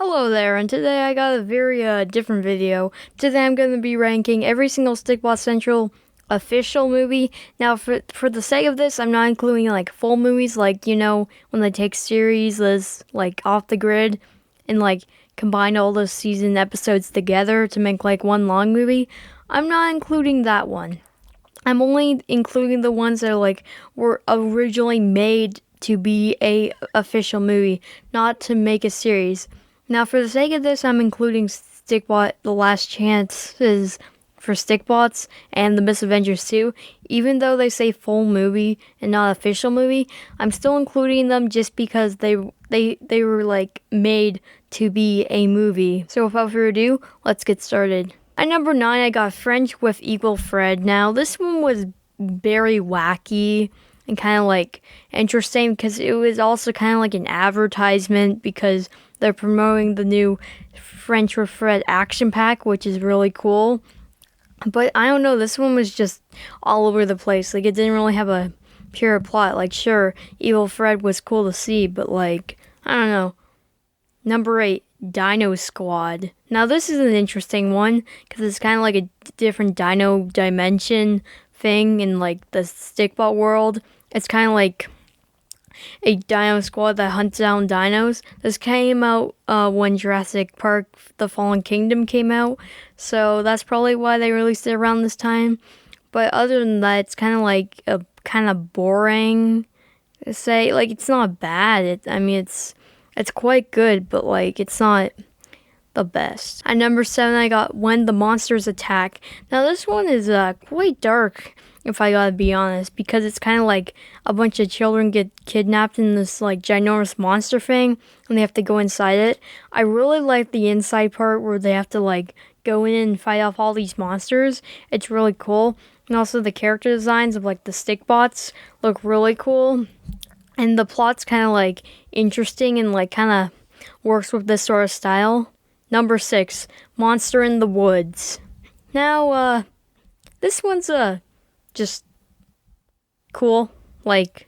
Hello there, and today I got a very different video. Today I'm going to be ranking every single Stikbot Central official movie. Now, for the sake of this, I'm not including like full movies, like when they take series that's like off the grid and like combine all those season episodes together to make like one long movie. I'm not including that one. I'm only including the ones that were originally made to be a official movie, not to make a series. Now, for the sake of this, I'm including Stikbot, The Last Chances for Stikbots, and the Misadventures too. Even though they say full movie and not official movie, I'm still including them just because they were like made to be a movie. So without further ado, let's get started. At number 9, I got French with Equal Fred. Now, this one was very wacky and kind of like interesting because it was also kind of like an advertisement because they're promoting the new French with Fred action pack, which is really cool. But I don't know, this one was just all over the place. Like, it didn't really have a pure plot. Like, sure, Evil Fred was cool to see, but like, I don't know. Number 8, Dino Squad. Now, this is an interesting one because it's kind of like a different dino dimension thing in like the Stikbot world. It's kind of like a dino squad that hunts down dinos. This came out when Jurassic Park The Fallen Kingdom came out, so that's probably why they released it around this time. But other than that, it's kind of like a kind of boring to say. Like, it's not bad. It's quite good, but like it's not the best. At number 7, I got When the Monsters Attack. Now, this one is quite dark, if I gotta be honest, because it's kind of like a bunch of children get kidnapped in this like ginormous monster thing and they have to go inside it. I really like the inside part where they have to like go in and fight off all these monsters. It's really cool. And also the character designs of like the Stikbots look really cool. And the plot's kind of like interesting and like kind of works with this sort of style. Number 6, Monster in the Woods. Now, this one's just cool. Like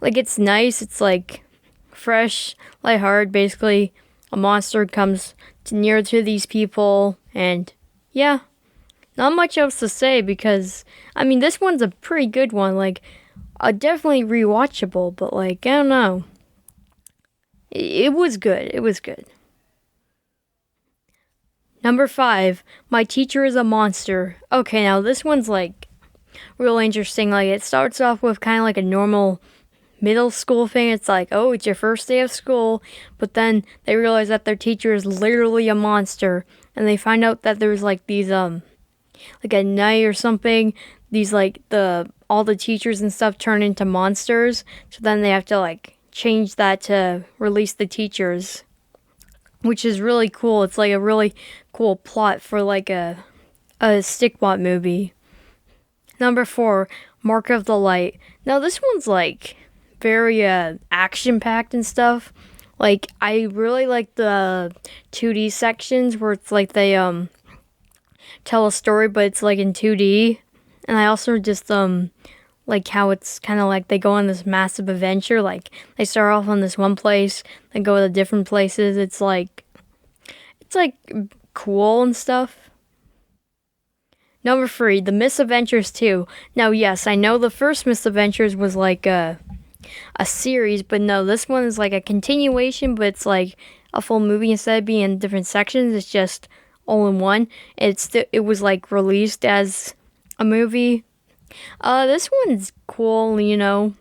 it's nice. It's like fresh, lighthearted. Basically, a monster comes near to these people, and yeah, not much else to say because this one's a pretty good one. Like, definitely rewatchable, but like I don't know. It was good. It was good. Number 5, My Teacher is a Monster. Okay, now this one's like really interesting. Like, it starts off with kind of like a normal middle school thing. It's like, oh, it's your first day of school, but then they realize that their teacher is literally a monster, and they find out that there's like these like at night or something, these like all the teachers and stuff turn into monsters. So then they have to like change that to release the teachers, which is really cool. It's like a really cool plot for like a Stikbot movie. Number 4, Mark of the Light. Now, this one's like very action-packed and stuff. Like, I really like the 2D sections where it's like they tell a story, but it's like in 2D. And I also just like how it's kind of like they go on this massive adventure. Like, they start off on this one place, then go to different places. It's like cool and stuff. Number 3, The Misadventures 2. Now, yes, I know the first Misadventures was like a series, but no, this one is like a continuation, but it's like a full movie. Instead of being in different sections, it's just all in one. It was like released as a movie. This one's cool, the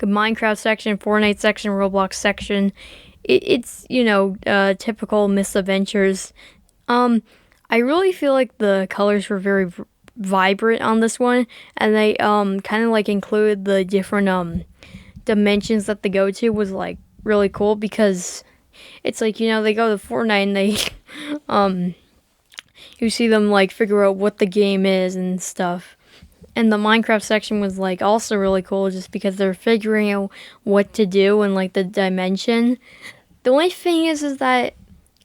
Minecraft section, Fortnite section, Roblox section. It's typical Misadventures. I really feel like the colors were very vibrant on this one, and they kind of like included the different dimensions that they go to was like really cool because it's like they go to Fortnite and they you see them like figure out what the game is and stuff. And the Minecraft section was like also really cool just because they're figuring out what to do and like the dimension. The only thing is that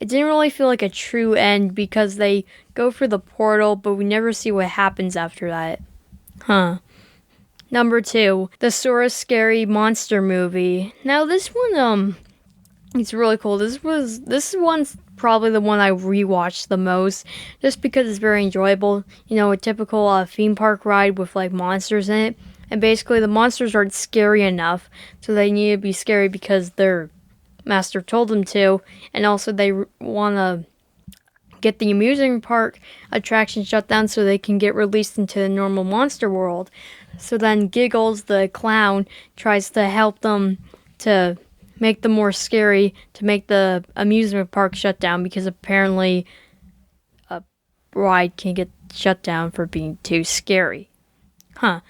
it didn't really feel like a true end because they go through the portal, but we never see what happens after that. Number 2, the Sora Scary Monster Movie. Now, this one, It's really cool. This one's probably the one I rewatched the most, just because it's very enjoyable. You know, a typical theme park ride with like monsters in it, and basically the monsters aren't scary enough, so they need to be scary because their master told them to, and also they want to get the amusement park attraction shut down so they can get released into the normal monster world. So then Giggles, the clown, tries to help them to make them more scary, to make the amusement park shut down, because apparently a ride can get shut down for being too scary. Huh.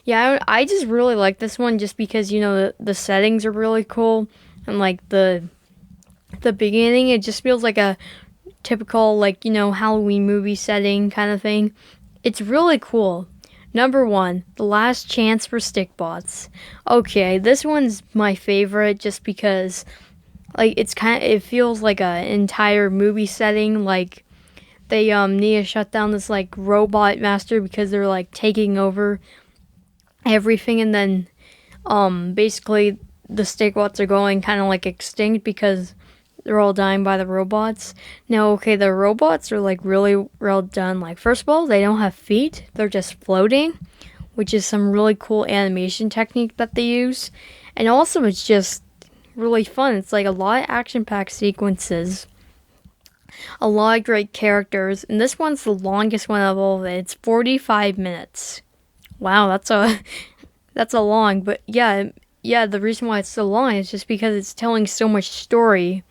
Yeah, I just really like this one just because, you know, the settings are really cool, and like the beginning, it just feels like a typical, like, you know, Halloween movie setting kind of thing. It's really cool. Number one, The Last Chance for Stickbots. Okay, this one's my favorite just because, like, it feels like an entire movie setting. Like, they need to shut down this like robot master because they're like taking over everything, and then basically the Stickbots are going kind of like extinct because they're all dying by the robots. Now, okay, the robots are like really well done. Like, first of all, they don't have feet, they're just floating, which is some really cool animation technique that they use. And also, it's just really fun. It's like a lot of action packed sequences, a lot of great characters, and this one's the longest one of all of it. It's 45 minutes. Wow, that's a long, but yeah, the reason why it's so long is just because it's telling so much story.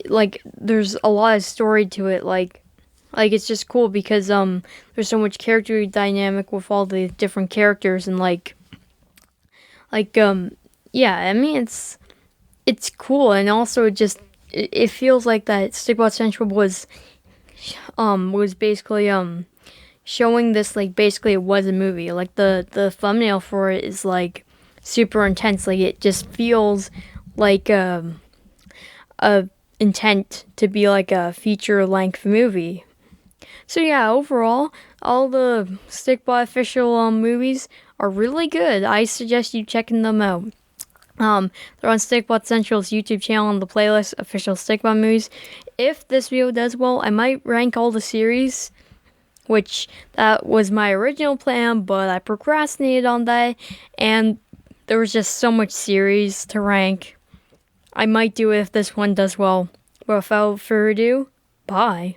Like, there's a lot of story to it. Like it's just cool because there's so much character dynamic with all the different characters, and like yeah, I mean, it's cool, and also it feels like that Stikbot Central was basically showing this, like, basically it was a movie. Like, the thumbnail for it is like super intense. Like, it just feels like a intent to be like a feature length movie. So yeah, overall, all the Stickbot official movies are really good. I suggest you checking them out. They're on Stikbot Central's YouTube channel on the playlist Official Stikbot Movies. If this video does well, I might rank all the series, which that was my original plan, but I procrastinated on that, and there was just so much series to rank. I might do it if this one does well. But without further ado, bye.